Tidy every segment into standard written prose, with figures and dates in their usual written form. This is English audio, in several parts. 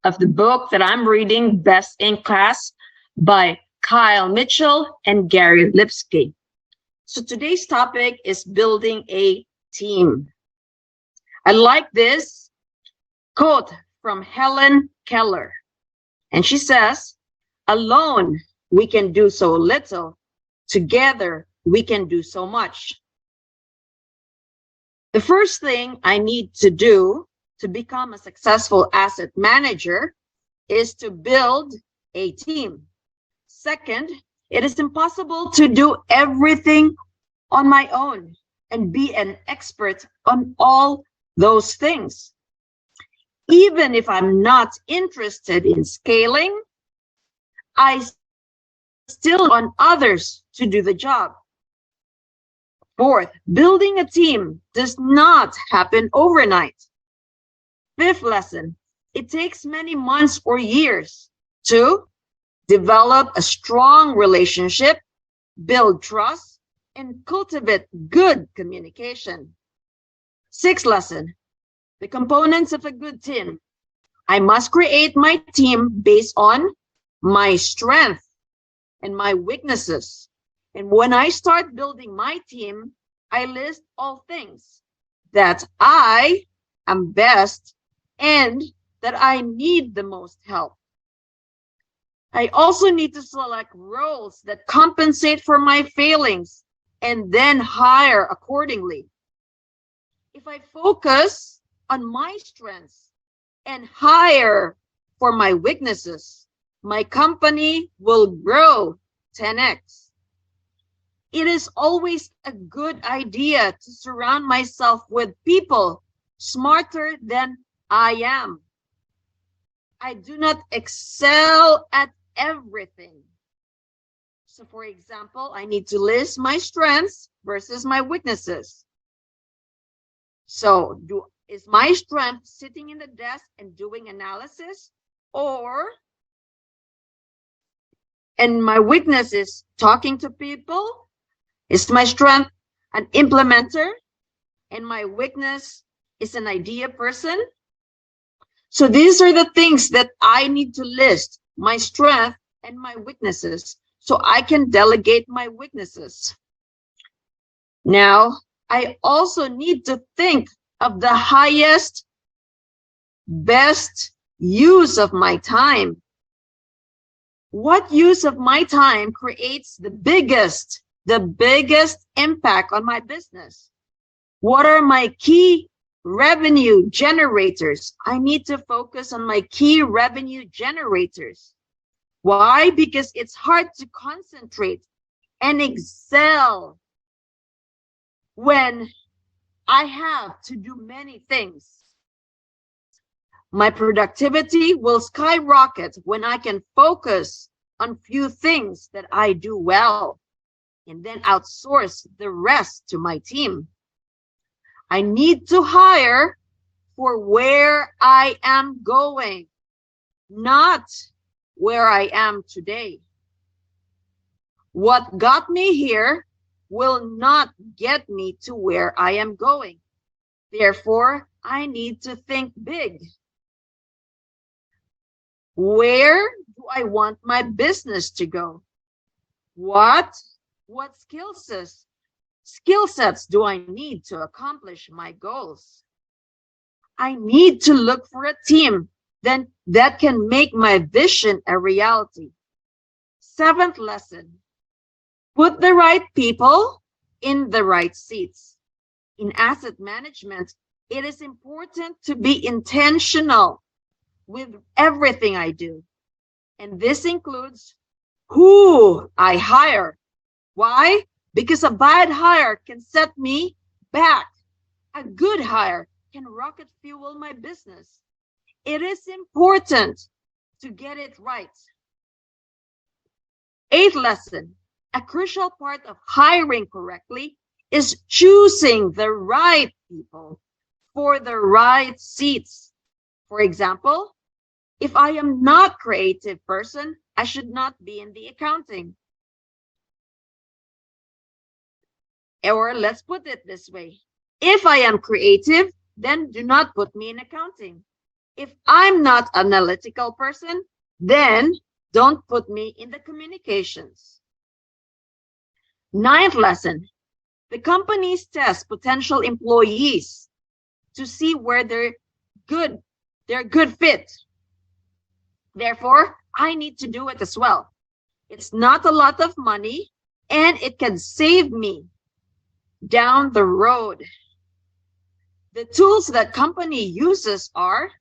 of the book that I'm reading, Best in Class, by Kyle Mitchell and Gary Lipsky. So today's topic is building a team. I like this quote from Helen Keller. And she says, "Alone, we can do so little. Together, we can do so much." The first thing I need to do to become a successful asset manager is to build a team. Second, it is impossible to do everything on my own and be an expert on all those things. Even if I'm not interested in scaling, I still want others to do the job. Fourth, building a team does not happen overnight. Fifth lesson, it takes many months or years to develop a strong relationship, build trust, and cultivate good communication. Sixth lesson, the components of a good team. I must create my team based on my strength and my weaknesses. And when I start building my team, I list all things that I am best and that I need the most help. I also need to select roles that compensate for my failings and then hire accordingly. If I focus on my strengths and hire for my weaknesses, my company will grow 10x. It is always a good idea to surround myself with people smarter than I am. I do not excel at everything. So for example, I need to list my strengths versus my weaknesses. So is my strength sitting in the desk and doing analysis, and my weakness is talking to people? Is my strength an implementer and my weakness is an idea person? So these are the things that I need to list, my strength and my weaknesses, so I can delegate my weaknesses. Now, I also need to think of the highest, best use of my time. What use of my time creates the biggest impact on my business? What are my key revenue generators? I need to focus on my key revenue generators. Why? Because it's hard to concentrate and excel when I have to do many things. My productivity will skyrocket when I can focus on few things that I do well and then outsource the rest to my team. I need to hire for where I am going, not where I am today. What got me here will not get me to where I am going. Therefore, I need to think big. Where do I want my business to go? What skill sets do I need to accomplish my goals? I need to look for a team that can make my vision a reality. Seventh lesson, put the right people in the right seats. In asset management, it is important to be intentional with everything I do. And this includes who I hire. Why? Because a bad hire can set me back. A good hire can rocket fuel my business. It is important to get it right. Eighth lesson, a crucial part of hiring correctly is choosing the right people for the right seats. For example, if I am not a creative person, I should not be in the accounting. Or let's put it this way. If I am creative, then do not put me in accounting. If I'm not an analytical person, then don't put me in the communications. Ninth lesson, the companies test potential employees to see where they're good fit. Therefore, I need to do it as well. It's not a lot of money and it can save me down the road. The tools that company uses are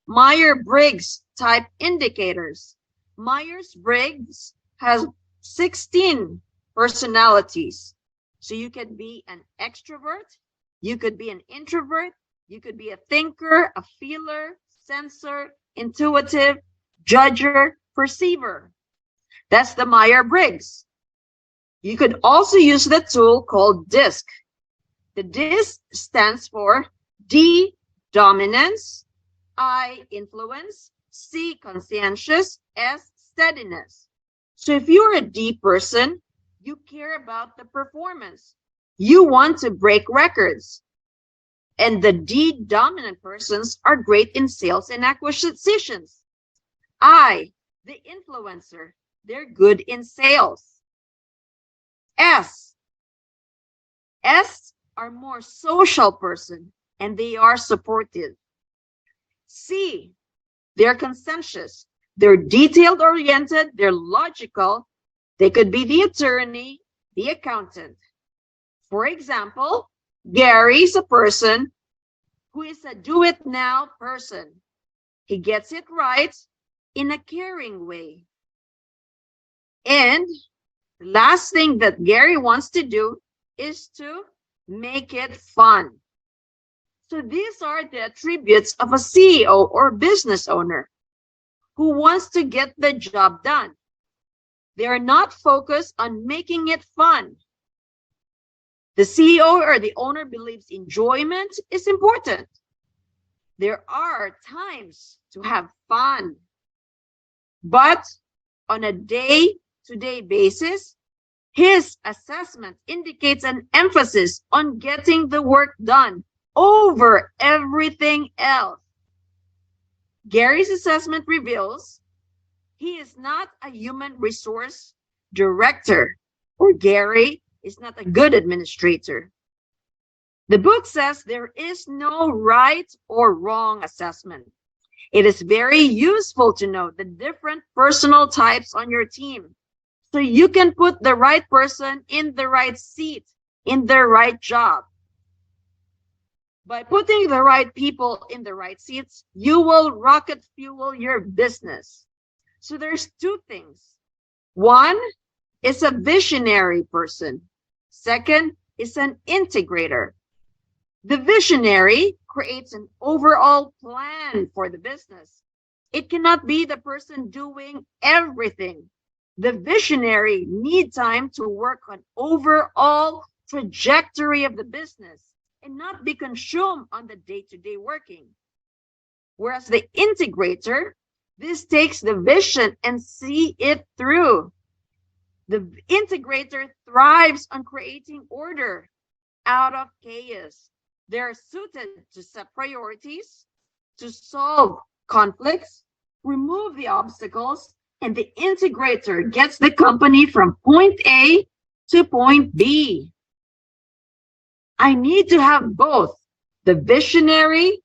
Myers-Briggs type indicators. Myers-Briggs has 16 personalities. So you can be an extrovert, you could be an introvert, you could be a thinker, a feeler, sensor, intuitive, judger, perceiver. That's the Myers-Briggs. You could also use the tool called DISC. The DISC stands for D, dominance, I, influence, C, conscientious, S, steadiness. So if you're a D person, you care about the performance. You want to break records. And the D dominant persons are great in sales and acquisitions. I, the influencer, they're good in sales. S are more social person and they are supportive. C, they're conscientious. They're detailed oriented, they're logical. They could be the attorney, the accountant. For example, Gary's a person who is a do-it-now person. He gets it right in a caring way. And the last thing that Gary wants to do is to make it fun. So these are the attributes of a CEO or business owner who wants to get the job done. They are not focused on making it fun. The CEO or the owner believes enjoyment is important. There are times to have fun, but on a day-to-day basis, his assessment indicates an emphasis on getting the work done over everything else. Gary's assessment reveals he is not a human resource director, or Gary is not a good administrator. The book says there is no right or wrong assessment. It is very useful to know the different personal types on your team so you can put the right person in the right seat, in the right job. By putting the right people in the right seats, you will rocket fuel your business. So there's two things. One is a visionary person. Second is an integrator. The visionary creates an overall plan for the business. It cannot be the person doing everything. The visionary needs time to work on overall trajectory of the business and not be consumed on the day-to-day working. Whereas the integrator, this takes the vision and see it through. The integrator thrives on creating order out of chaos. They're suited to set priorities, to solve conflicts, remove the obstacles, and the integrator gets the company from point A to point B. I need to have both the visionary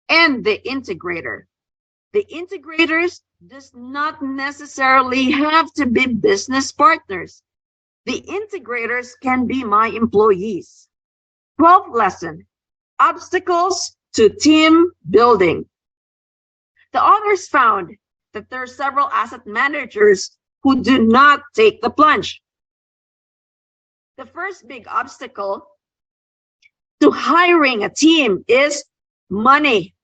and the integrator. The integrators does not necessarily have to be business partners. The integrators can be my employees. 12th lesson, obstacles to team building. The authors found that there are several asset managers who do not take the plunge. The first big obstacle to hiring a team is money.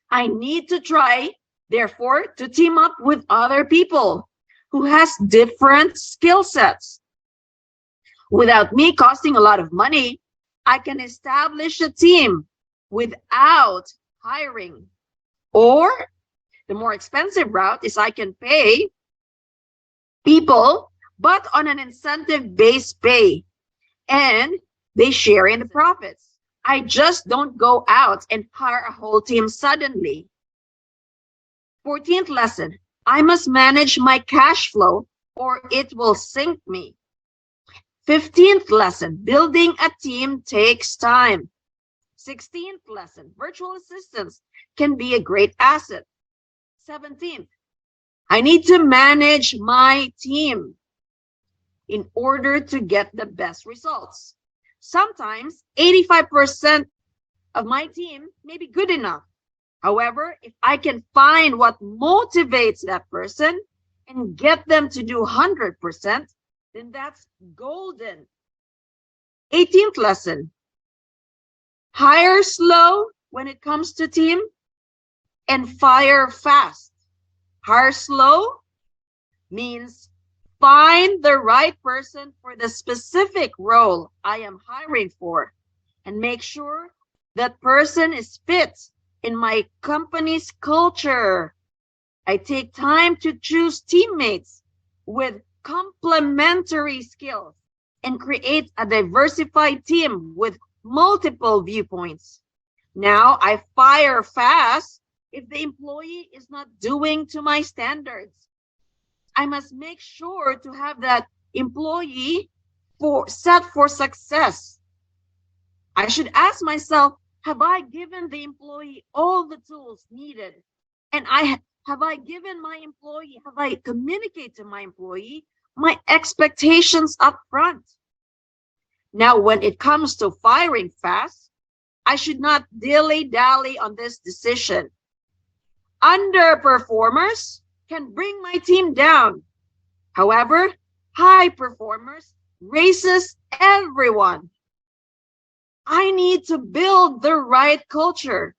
I need to try, therefore, to team up with other people who has different skill sets. Without me costing a lot of money, I can establish a team without hiring. Or the more expensive route is I can pay people, but on an incentive-based pay, and they share in the profits. I just don't go out and hire a whole team suddenly. 14th lesson, I must manage my cash flow or it will sink me. 15th lesson, building a team takes time. 16th lesson, virtual assistants can be a great asset. 17th, I need to manage my team in order to get the best results. Sometimes 85% of my team may be good enough. However, if I can find what motivates that person and get them to do 100%, then that's golden. 18th lesson, hire slow when it comes to team and fire fast. Hire slow means find the right person for the specific role I am hiring for and make sure that person is fit in my company's culture. I take time to choose teammates with complementary skills and create a diversified team with multiple viewpoints. Now I fire fast if the employee is not doing to my standards. I must make sure to have that employee set for success. I should ask myself, have I given the employee all the tools needed? And have I given my employee, have I communicated to my employee my expectations up front? Now, when it comes to firing fast, I should not dilly-dally on this decision. Underperformers can bring my team down. However, high performers raises everyone. I need to build the right culture.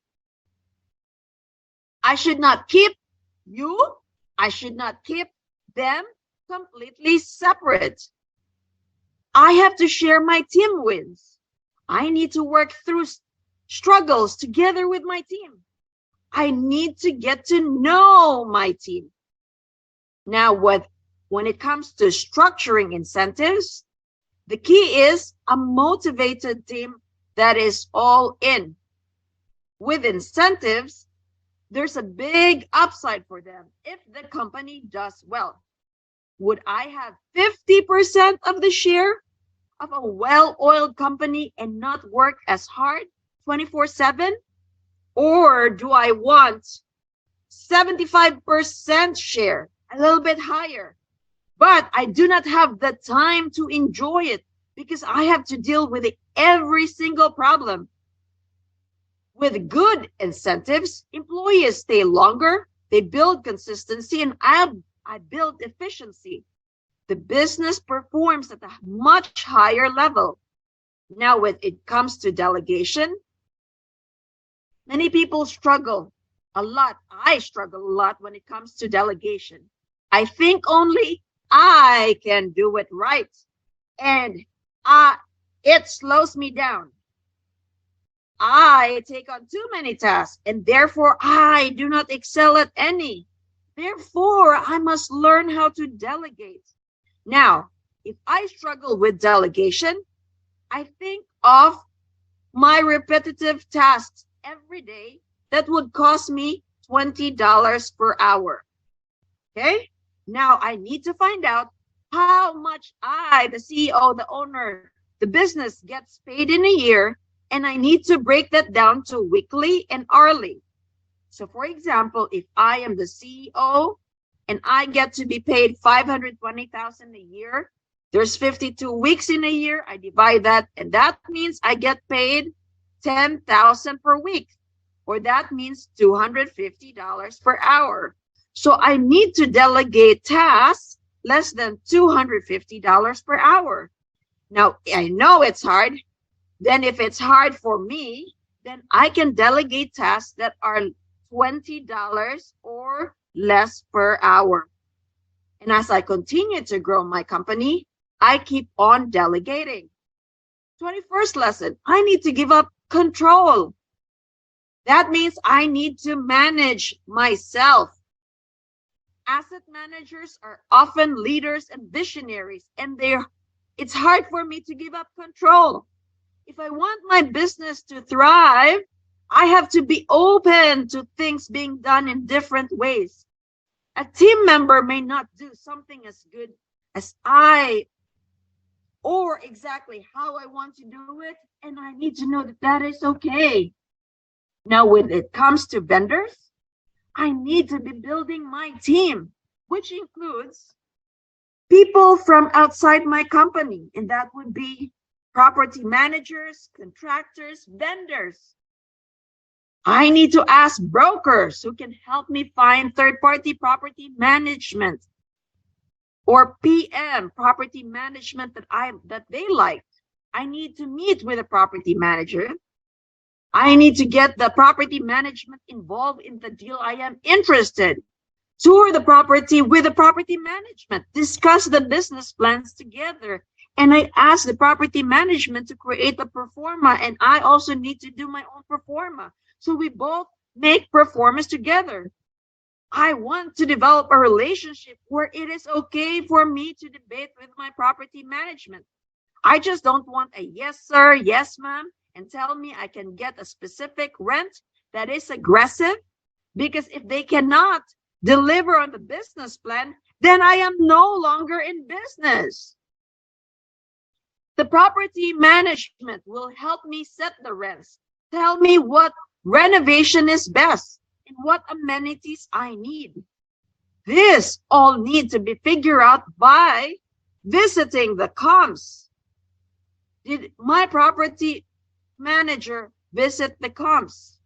I should not keep them completely separate. I have to share my team wins. I need to work through struggles together with my team. I need to get to know my team. Now, when it comes to structuring incentives, the key is a motivated team that is all in. With incentives, there's a big upside for them if the company does well. Would I have 50% of the share of a well-oiled company and not work as hard 24/7? Or do I want 75% share, a little bit higher, but I do not have the time to enjoy it because I have to deal with every single problem? With good incentives, employees stay longer, they build consistency, and I build efficiency. The business performs at a much higher level. Now, when it comes to delegation, many people struggle a lot. I struggle a lot when it comes to delegation. I think only I can do it right, and it slows me down. I take on too many tasks, and therefore I do not excel at any. Therefore, I must learn how to delegate. Now, if I struggle with delegation, I think of my repetitive tasks every day that would cost me $20 per hour. Okay? Now I need to find out how much I, the CEO, the owner, the business gets paid in a year, and I need to break that down to weekly and hourly. So for example, if I am the CEO and I get to be paid $520,000 a year, there's 52 weeks in a year. I divide that, and that means I get paid $10,000 per week, or that means $250 per hour. So I need to delegate tasks less than $250 per hour. Now, I know it's hard. Then if it's hard for me, then I can delegate tasks that are $20 or less per hour. And as I continue to grow my company, I keep on delegating. 21st lesson, I need to give up control. That means I need to manage myself. Asset managers are often leaders and visionaries, and it's hard for me to give up control. If I want my business to thrive, I have to be open to things being done in different ways. A team member may not do something as good as I or exactly how I want to do it, and I need to know that that is okay. Now, when it comes to vendors, I need to be building my team, which includes people from outside my company, and that would be property managers, contractors, vendors. I need to ask brokers who can help me find third-party property management or PM, property management that they like. I need to meet with a property manager. I need to get the property management involved in the deal I am interested. Tour the property with the property management, discuss the business plans together. And I ask the property management to create a pro forma, and I also need to do my own pro forma. So we both make pro formas together. I want to develop a relationship where it is okay for me to debate with my property management. I just don't want a yes, sir, yes, ma'am, and tell me I can get a specific rent that is aggressive, because if they cannot deliver on the business plan, then I am no longer in business. The property management will help me set the rents, tell me what renovation is best, and what amenities I need. This all needs to be figured out by visiting the comps. Did my property manager visit the comps?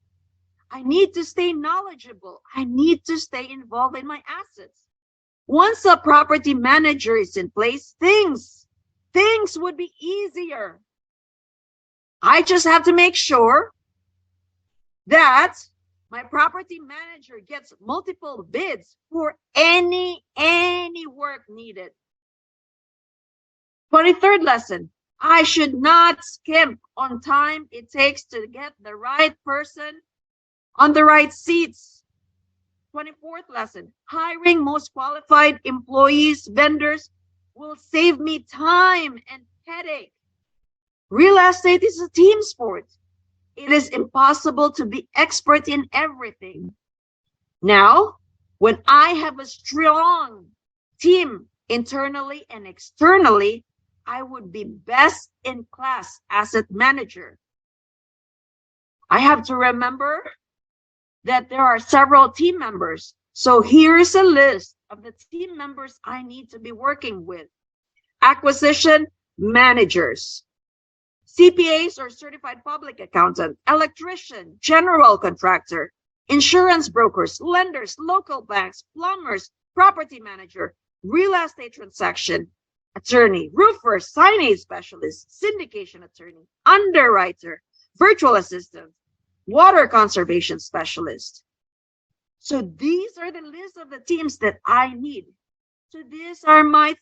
I need to stay knowledgeable. I need to stay involved in my assets. Once a property manager is in place, things would be easier. I just have to make sure that my property manager gets multiple bids for any work needed. 23rd lesson, I should not skimp on time it takes to get the right person on the right seats. 24th lesson, hiring most qualified employees, vendors will save me time and headache. Real estate is a team sport. It is impossible to be expert in everything. Now, when I have a strong team internally and externally, I would be best in class asset manager. I have to remember that there are several team members. So here's a list of the team members I need to be working with. Acquisition managers, CPAs or certified public accountant, electrician, general contractor, insurance brokers, lenders, local banks, plumbers, property manager, real estate transaction attorney, roofer, signage specialist, syndication attorney, underwriter, virtual assistant, water conservation specialist. So these are the list of the teams that I need. So these are my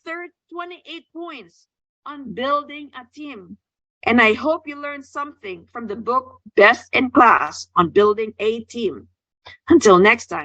28 points on building a team. And I hope you learned something from the book Best in Class on Building a Team. Until next time.